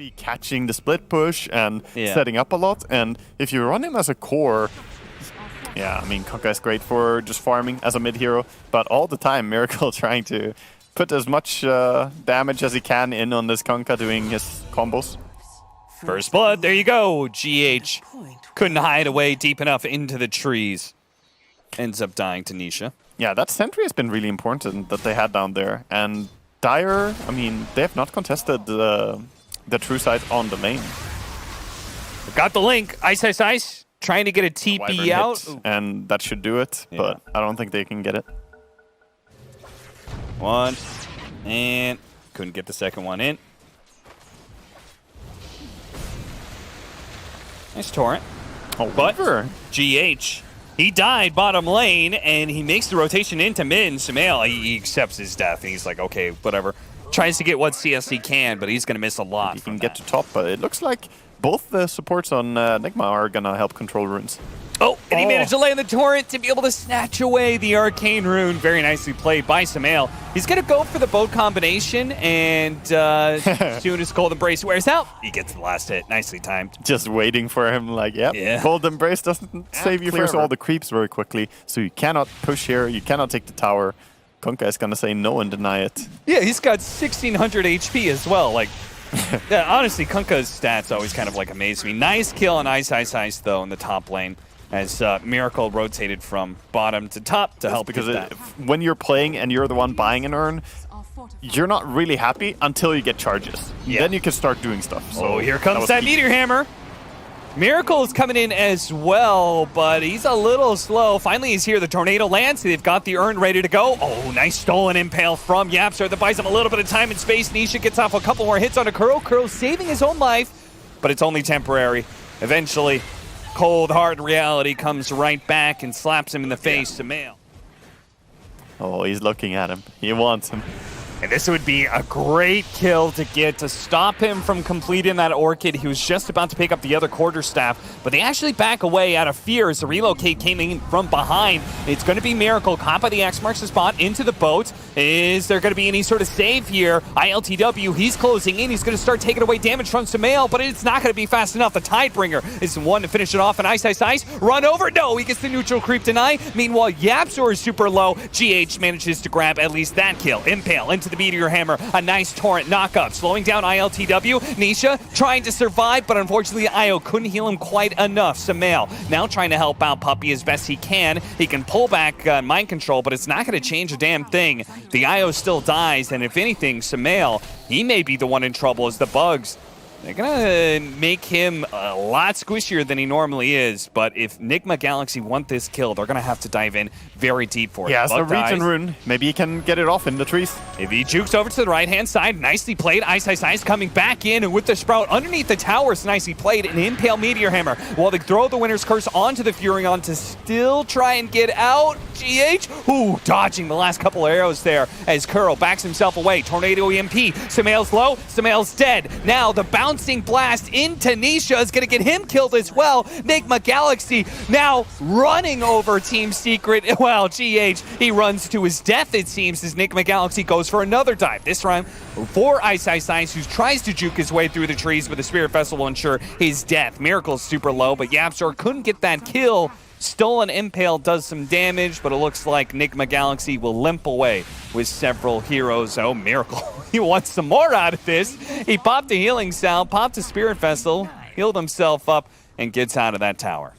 be catching the split push and setting up a lot. And if you run him as a core, yeah, I mean, Kunkka is great for just farming as a mid hero, but all the time Miracle trying to put as much damage as he can in on this Kunkka doing his combos. First blood, there you go. GH couldn't hide away deep enough into the trees. Ends up dying to Nisha. Yeah, that sentry has been really important that they had down there. And Dire, I mean, they have not contested the true side on the lane. Got the link. Ice, ice, ice. Trying to get a TP out. And that should do it, but I don't think they can get it. One. And couldn't get the second one in. Nice torrent. But GH, he died bottom lane, and he makes the rotation into mid, and SumaiL, he accepts his death, and he's like, okay, whatever. Tries to get what CS he can, but he's going to miss a lot. He can get to top, but it looks like both the supports on NIGMA are going to help control runes. Oh, and he managed to land the torrent to be able to snatch away the arcane rune. Very nicely played by SumaiL. He's going to go for the boat combination, and as soon as Cold Embrace wears out, he gets the last hit. Nicely timed. Just waiting for him, like, Cold Embrace doesn't save you first all the creeps very quickly, so you cannot push here, you cannot take the tower. Kunkka is going to say no and deny it. Yeah, he's got 1,600 HP as well. Like, yeah, honestly, Kunkka's stats always kind of like amaze me. Nice kill on Ice, Ice, Ice, though, in the top lane, as Miracle rotated from bottom to top to help because when you're playing and you're the one buying an urn, you're not really happy until you get charges. Then you can start doing stuff. So here comes that Meteor Hammer. Miracle is coming in as well, but he's a little slow. Finally, he's here. The tornado lands. They've got the urn ready to go. Oh, nice stolen impale from YapzOr that buys him a little bit of time and space. Nisha gets off a couple more hits on a Kuro. Kuro saving his own life, but it's only temporary. Eventually, cold, hard reality comes right back and slaps him in the face. SumaiL. Oh, he's looking at him. He wants him. And this would be a great kill to get to stop him from completing that Orchid. He was just about to pick up the other quarterstaff, but they actually back away out of fear as the relocate came in from behind. It's going to be Miracle. Caught by the X marks the spot into the boat. Is there going to be any sort of save here? ILTW, he's closing in. He's going to start taking away damage from SumaiL, but it's not going to be fast enough. The Tidebringer is the one to finish it off. And Ice, Ice, Ice, run over. No, he gets the neutral creep deny. Meanwhile, YapzOr is super low. GH manages to grab at least that kill. Impale into the Meteor Hammer, a nice torrent knockup, slowing down ILTW. Nisha trying to survive, but unfortunately IO couldn't heal him quite enough. SumaiL now trying to help out Puppey as best he can. He can pull back mind control, but it's not going to change a damn thing. The IO still dies, and if anything, SumaiL, he may be the one in trouble as the bugs. They're going to make him a lot squishier than he normally is, but if NIGMA Galaxy want this kill, they're going to have to dive in very deep for it. Yeah, it's a regen rune. Maybe he can get it off in the trees. If he jukes over to the right-hand side, nicely played. Ice, Ice, Ice coming back in, and with the Sprout underneath the towers, nicely played. An Impale Meteor Hammer while they throw the Winner's Curse onto the Furion to still try and get out. GH, dodging the last couple of arrows there as Kuro backs himself away. Tornado EMP, SumaiL's low, SumaiL's dead. Now the bouncing blast into Nisha is going to get him killed as well. NIGMA Galaxy now running over Team Secret. Well, GH, he runs to his death, it seems, as NIGMA Galaxy goes for another dive. This time for Ice, Ice, Ice, who tries to juke his way through the trees, but the Spirit Vessel will ensure his death. Miracle's super low, but YapzOr couldn't get that kill. Stolen Impale does some damage, but it looks like NIGMA Galaxy will limp away with several heroes. Oh, Miracle. He wants some more out of this. He popped a healing salve, popped a Spirit Vessel, healed himself up, and gets out of that tower.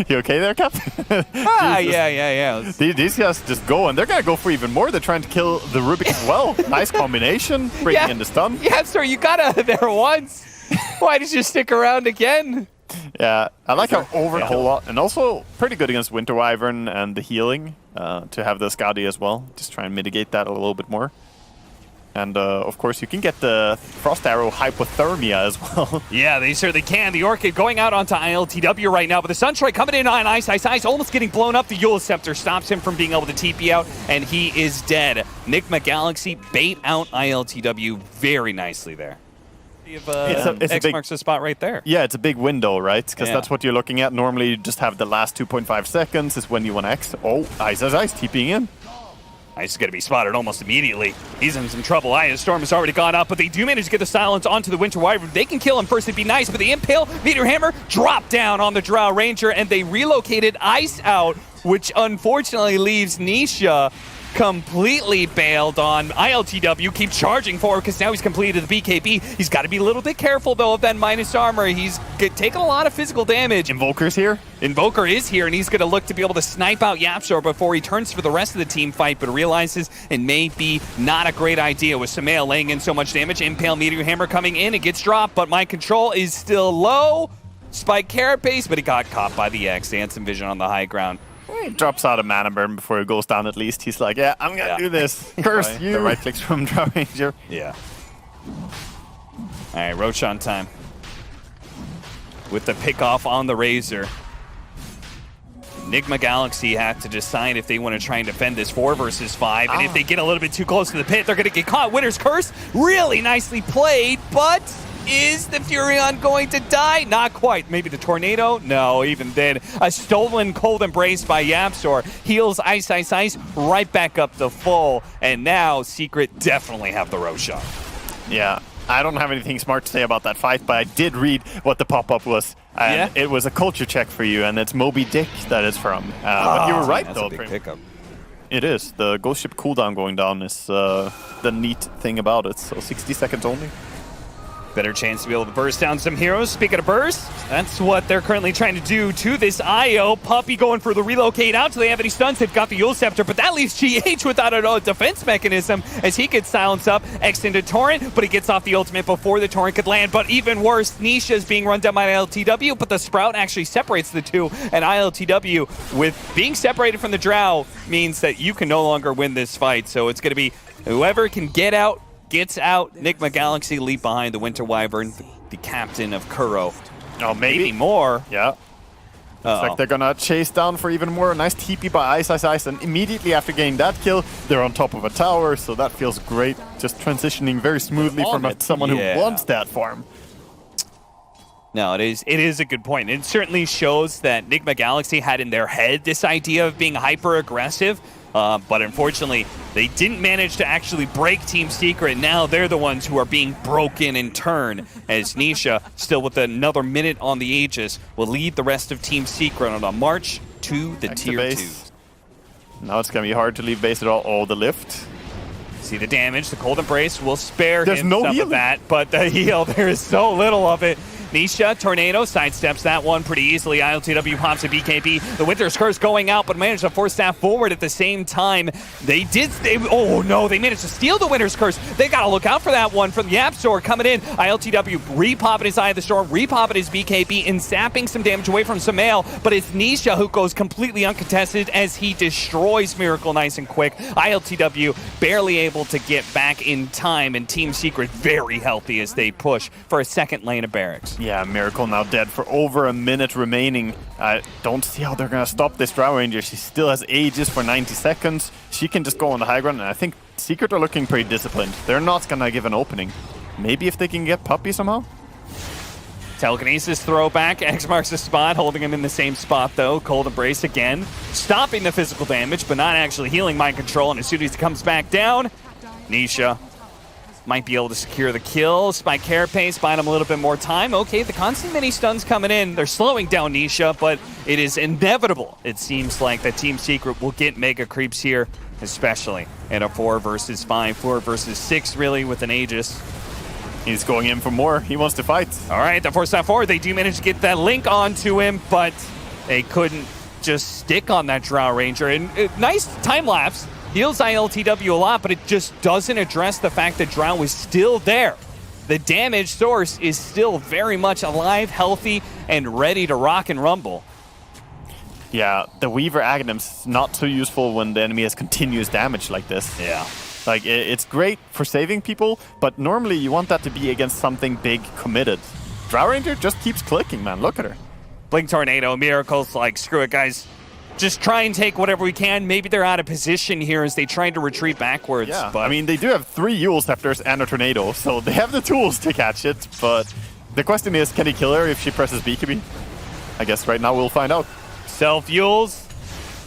You okay there, Cap? Yeah. These guys just go, and they're going to go for even more. They're trying to kill the Rubik as well. Nice combination, breaking in the stun. Yeah, sir, you got out of there once. Why did you stick around again? Yeah, I like how over a whole lot, and also pretty good against Winter Wyvern and the healing to have the Skadi as well. Just try and mitigate that a little bit more. And of course, you can get the Frost Arrow hypothermia as well. Yeah, they certainly can. The Orchid going out onto ILTW right now, but the Sunstrike coming in on Ice, Ice, Ice, almost getting blown up. The Eul Scepter stops him from being able to TP out, and he is dead. NIGMA Galaxy bait out ILTW very nicely there. It's X marks the spot right there. Yeah, it's a big window, right? Because that's what you're looking at. Normally, you just have the last 2.5 seconds is when you want X. Oh, Ice, Ice, TPing in. Ice is going to be spotted almost immediately. He's in some trouble. Ice Storm has already gone up, but they do manage to get the silence onto the Winter Wyvern. They can kill him first, it'd be nice, but the Impale, Meteor Hammer, drop down on the Drow Ranger, and they relocated Ice out, which unfortunately leaves Nisha completely bailed on. ILTW keeps charging forward because now he's completed the BKB. He's got to be a little bit careful, though, of that minus armor. He's taken a lot of physical damage. Invoker's here. Invoker is here, and he's going to look to be able to snipe out YapzOr before he turns for the rest of the team fight, but realizes it may be not a great idea with SumaiL laying in so much damage. Impale Meteor Hammer coming in. It gets dropped, but mind control is still low. Spike Carapace, but he got caught by the X. They had some vision on the high ground. He drops out a mana burn before he goes down at least. He's like, yeah, I'm gonna do this. Curse you. The right clicks from Drow Ranger. Yeah. All right, Roshan time. With the pick off on the Razor. NIGMA Galaxy have to decide if they want to try and defend this 4 versus 5. And if they get a little bit too close to the pit, they're going to get caught. Winter's Curse, really nicely played, but is the Furion going to die? Not quite. Maybe the Tornado? No, even then. A stolen Cold Embrace by YapzOr. Heals Ice, Ice, Ice, right back up to full. And now Secret definitely have the Roshan. Yeah, I don't have anything smart to say about that fight, but I did read what the pop-up was. And it was a culture check for you, and it's Moby Dick that it's from. But you were right, that's though. A big pickup. It is. The Ghost Ship cooldown going down is the neat thing about it. So 60 seconds only. Better chance to be able to burst down some heroes. Speaking of burst, that's what they're currently trying to do to this IO. Puppey going for the relocate out, so they have any stuns. They've got the Yule Scepter, but that leaves GH without a defense mechanism as he gets silenced up. X into Torrent, but he gets off the ultimate before the Torrent could land. But even worse, Nisha is being run down by ILTW, but the Sprout actually separates the two. And ILTW, with being separated from the Drow, means that you can no longer win this fight. So it's going to be whoever can get out, gets out. NIGMA Galaxy leap behind the Winter Wyvern, the captain of Kuro. Oh, maybe more. Yeah. Looks like they're gonna chase down for even more. Nice TP by Ice, Ice, Ice, and immediately after getting that kill, they're on top of a tower, so that feels great. Just transitioning very smoothly from someone who wants that farm. No, it is a good point. It certainly shows that NIGMA Galaxy had in their head this idea of being hyper-aggressive, but unfortunately, they didn't manage to actually break Team Secret. Now they're the ones who are being broken in turn, as Nisha, still with another minute on the Aegis, will lead the rest of Team Secret on a march to the Tier 2. Now it's going to be hard to leave base at all. Oh, the lift. See the damage. The Cold Embrace will spare There's him no some healing. of that, but the heal, there is so little of it. Nisha, Tornado, sidesteps that one pretty easily. ILTW pops a BKB. The Winter's Curse going out, but managed to force that forward at the same time. Oh no, they managed to steal the Winter's Curse. They gotta look out for that one from YapzOr coming in. ILTW repopping his Eye of the Storm, repopping his BKB, and sapping some damage away from SumaiL, but it's Nisha who goes completely uncontested as he destroys Miracle nice and quick. ILTW barely able to get back in time, and Team Secret very healthy as they push for a second lane of barracks. Yeah, Miracle now dead for over a minute remaining. I don't see how they're going to stop this Drow Ranger. She still has Aegis for 90 seconds. She can just go on the high ground, and I think Secret are looking pretty disciplined. They're not going to give an opening. Maybe if they can get Puppey somehow? Telekinesis throwback. X marks the spot, holding him in the same spot, though. Cold Embrace again. Stopping the physical damage, but not actually healing mind control, and as soon as he comes back down, Nisha might be able to secure the kill. Spike Carapace, buying him a little bit more time. Okay, the constant mini stuns coming in. They're slowing down Nisha, but it is inevitable. It seems like that Team Secret will get mega creeps here, especially in a 4 versus 5, 4 versus 6, really, with an Aegis. He's going in for more. He wants to fight. All right, the force that forward. They do manage to get that link onto him, but they couldn't just stick on that Drow Ranger. And nice time lapse. Heals ILTW a lot, but it just doesn't address the fact that Drow is still there. The damage source is still very much alive, healthy, and ready to rock and rumble. Yeah, the Weaver Aghanim's not so useful when the enemy has continuous damage like this. Yeah. Like, it's great for saving people, but normally you want that to be against something big committed. Drow Ranger just keeps clicking, man. Look at her. Blink Tornado, Miracle's like, screw it, guys. Just try and take whatever we can. Maybe they're out of position here as they try to retreat backwards. Yeah, but I mean, they do have 3 Yule Scepters and a Tornado, so they have the tools to catch it, but the question is, can he kill her if she presses BKB? I guess right now we'll find out. Self-Yules.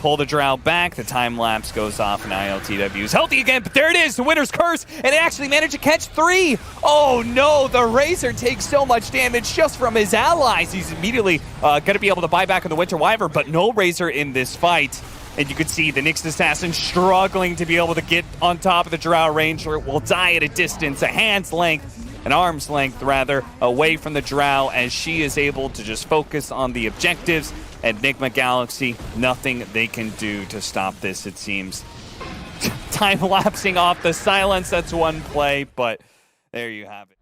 pull the Drow back. The time lapse goes off, and ILTW is healthy again. But there it is, the Winter's Curse, and they actually managed to catch 3. Oh no, the Razor takes so much damage just from his allies. He's immediately going to be able to buy back on the Winter Wyvern, but no Razor in this fight. And you can see the Nyx Assassin struggling to be able to get on top of the Drow Ranger. Will die at a distance, a hand's length, an arm's length rather, away from the Drow, as she is able to just focus on the objectives. At NIGMA Galaxy, nothing they can do to stop this, it seems. Time lapsing off the silence, that's one play, but there you have it.